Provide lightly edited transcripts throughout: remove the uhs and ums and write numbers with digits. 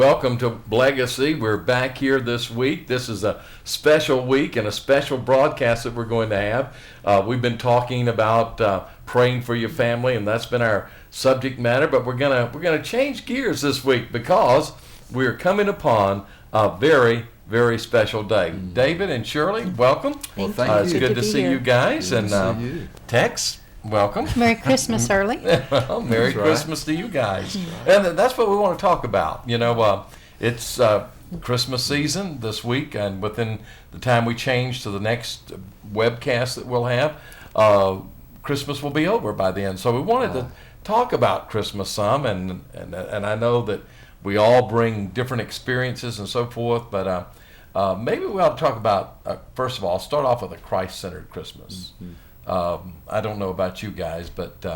welcome to Legacy. We're back here this week. This is a special week and a special broadcast that we're going to have. We've been talking about praying for your family, and that's been our subject matter. But we're gonna change gears this week because we're coming upon a very, very special day. David and Shirley, welcome. Thank you. It's good to see you guys. Good and to see you. Tex, welcome. Merry Christmas early. Well, Merry Christmas to you guys. And that's what we want to talk about. You know, it's Christmas season this week, and within the time we change to the next webcast that we'll have, Christmas will be over by then. So we wanted to talk about Christmas some, and I know that we all bring different experiences and so forth, but maybe we ought to talk about, first of all, start off with a Christ-centered Christmas. Mm-hmm. I don't know about you guys, but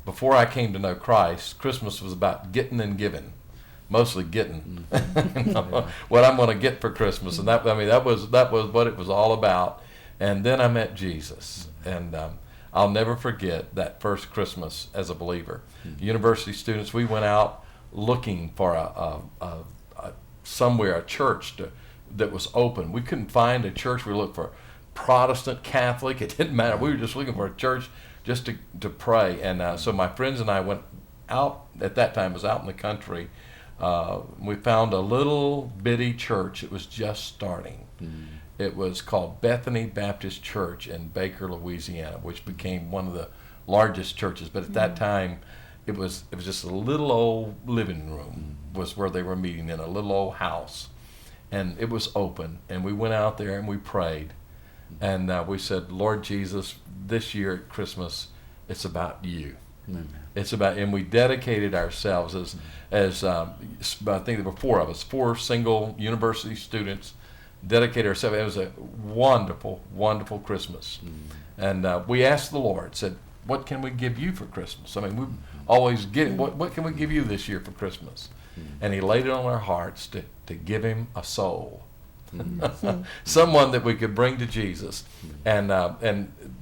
before I came to know Christ, Christmas was about getting and giving, mostly getting. What I'm going to get for Christmas, and that was what it was all about. And then I met Jesus, and I'll never forget that first Christmas as a believer. University students, we went out looking for somewhere, a church that was open. We couldn't find a church. We looked for Protestant, Catholic, it didn't matter. We were just looking for a church just to pray. And so my friends and I went out, at that time it was out in the country. We found a little bitty church. It was just starting. It was called Bethany Baptist Church in Baker, Louisiana, which became one of the largest churches. But at that time, it was just a little old living room was where they were meeting, in a little old house. And it was open. And we went out there and we prayed. And we said, Lord Jesus, this year at Christmas, it's about you. Amen. It's about, and we dedicated ourselves as I think there were four of us, 4 single university students, dedicated ourselves. It was a wonderful, wonderful Christmas. And we asked the Lord, said, what can we give you for Christmas? I mean, we always get, what can we give you this year for Christmas? And he laid it on our hearts to give him a soul. Someone that we could bring to Jesus, and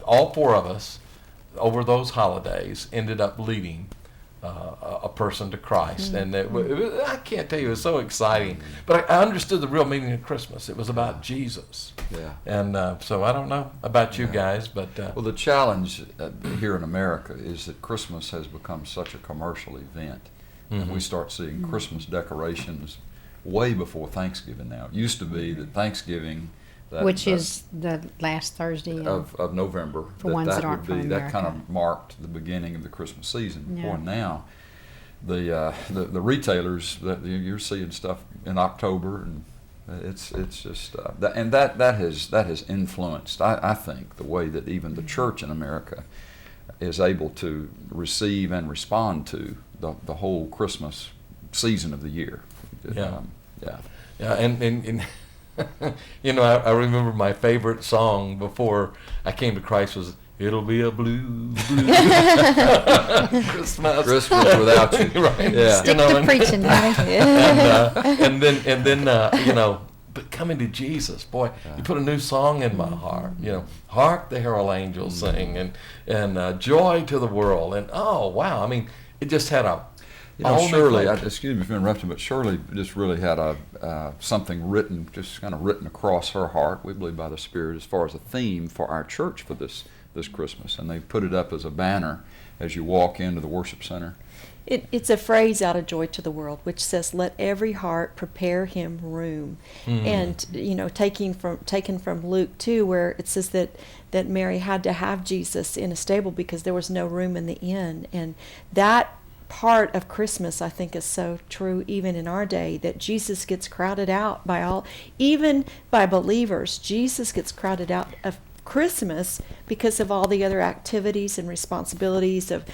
all 4 of us over those holidays ended up leading a person to Christ, and I can't tell you, it was so exciting. But I understood the real meaning of Christmas. It was about Jesus. Yeah. And so I don't know about you guys, but well, the challenge here in America is that Christmas has become such a commercial event, and we start seeing Christmas decorations way before Thanksgiving now. It used to be that Thanksgiving, which is the last Thursday of November, that kind of marked the beginning of the Christmas season. Yeah. Or now, the retailers, that you're seeing stuff in October, and it's just that has influenced, I think, the way that even the church in America is able to receive and respond to the whole Christmas season of the year. And you know, I remember my favorite song before I came to Christ was "It'll Be a Blue Christmas Without You." Right? Yeah. Stick to preaching, and then you know, but coming to Jesus, boy, you put a new song in my heart. You know, "Hark the Herald Angels Sing," and "Joy to the World," and oh wow, I mean, it just had a Shirley, excuse me for interrupting, but Shirley just really had something written, just kind of written across her heart, we believe by the Spirit, as far as a theme for our church for this Christmas. And they put it up as a banner as you walk into the worship center. It's a phrase out of Joy to the World, which says, "Let every heart prepare him room." And you know, taken from Luke 2, where it says that Mary had to have Jesus in a stable because there was no room in the inn, and that part of Christmas, I think, is so true even in our day, that Jesus gets crowded out by all, even by believers. Jesus gets crowded out of Christmas because of all the other activities and responsibilities of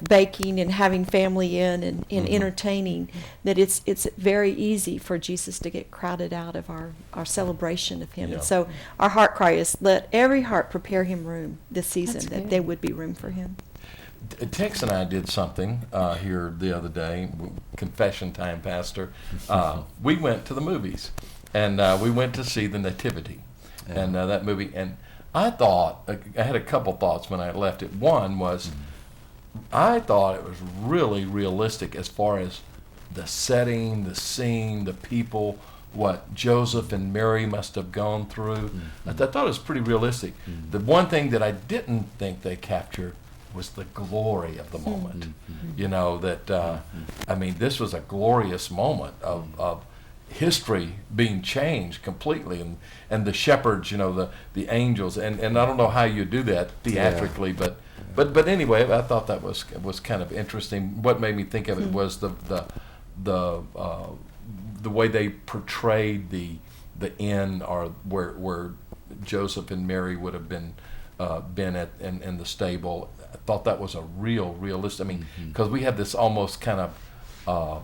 baking and having family in and entertaining, that it's very easy for Jesus to get crowded out of our celebration of him. And so our heart cry is, let every heart prepare him room this season, that there would be room for him. Tex and I did something here the other day, confession time, Pastor. We went to the movies, and we went to see the Nativity, and that movie. And I thought, I had a couple thoughts when I left it. One was, I thought it was really realistic as far as the setting, the scene, the people, what Joseph and Mary must have gone through. I thought it was pretty realistic. The one thing that I didn't think they captured was the glory of the moment. You know, that, I mean, this was a glorious moment of history being changed completely, and the shepherds, you know, the angels, and I don't know how you do that theatrically, but anyway, I thought that was kind of interesting. What made me think of it was the way they portrayed the inn, or where Joseph and Mary would have been at in the stable. I thought that was a realistic. I mean, because we had this almost kind of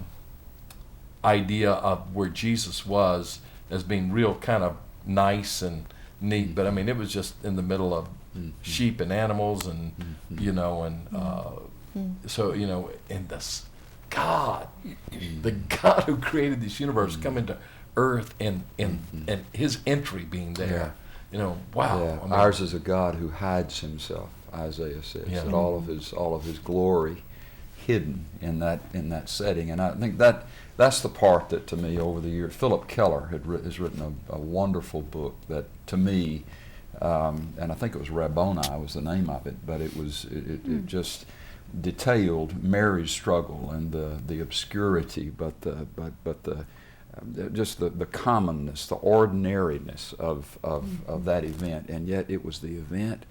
idea of where Jesus was as being real kind of nice and neat, but I mean, it was just in the middle of sheep and animals, and you know, and so, you know, and this God, the God who created this universe, coming to earth, and his entry being there. You know, wow. Yeah. I mean, ours is a God who hides himself, Isaiah says, that all of his glory hidden in that setting. And I think that's the part that, to me, over the years, Philip Keller has written a wonderful book that, to me, and I think it was Rabboni was the name of it, but it just detailed Mary's struggle and the obscurity, but just the commonness, the ordinariness of that event, and yet it was the event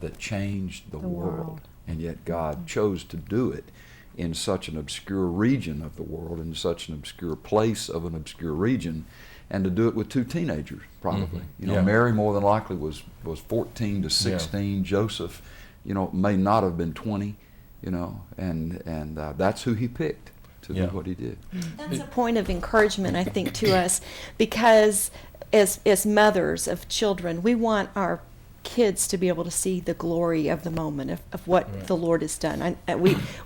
that changed the world. And yet God chose to do it in such an obscure region of the world, in such an obscure place of an obscure region, and to do it with two teenagers, probably. You know, Mary more than likely was 14 to 16. Joseph, you know, may not have been 20. You know, and that's who he picked to do what he did. That's a point of encouragement, I think, to us, because as mothers of children, we want our kids to be able to see the glory of the moment of what the Lord has done.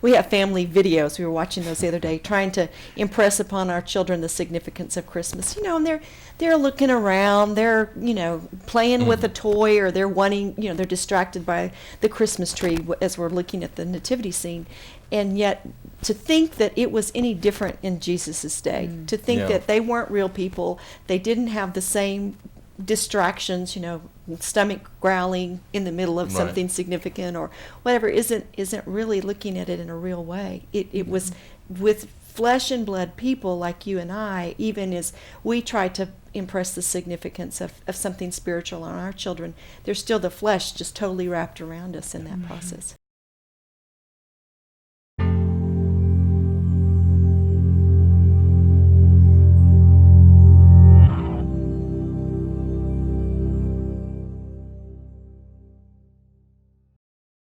We have family videos. We were watching those the other day, trying to impress upon our children the significance of Christmas. You know, and they're looking around, they're, you know, playing with a toy, or they're wanting, you know, they're distracted by the Christmas tree as we're looking at the nativity scene. And yet, to think that it was any different in Jesus' day, to think that they weren't real people, they didn't have the same distractions, you know, stomach growling in the middle of something significant or whatever, isn't really looking at it in a real way. It was with flesh and blood people like you and I, even as we try to impress the significance of something spiritual on our children, there's still the flesh just totally wrapped around us in that process.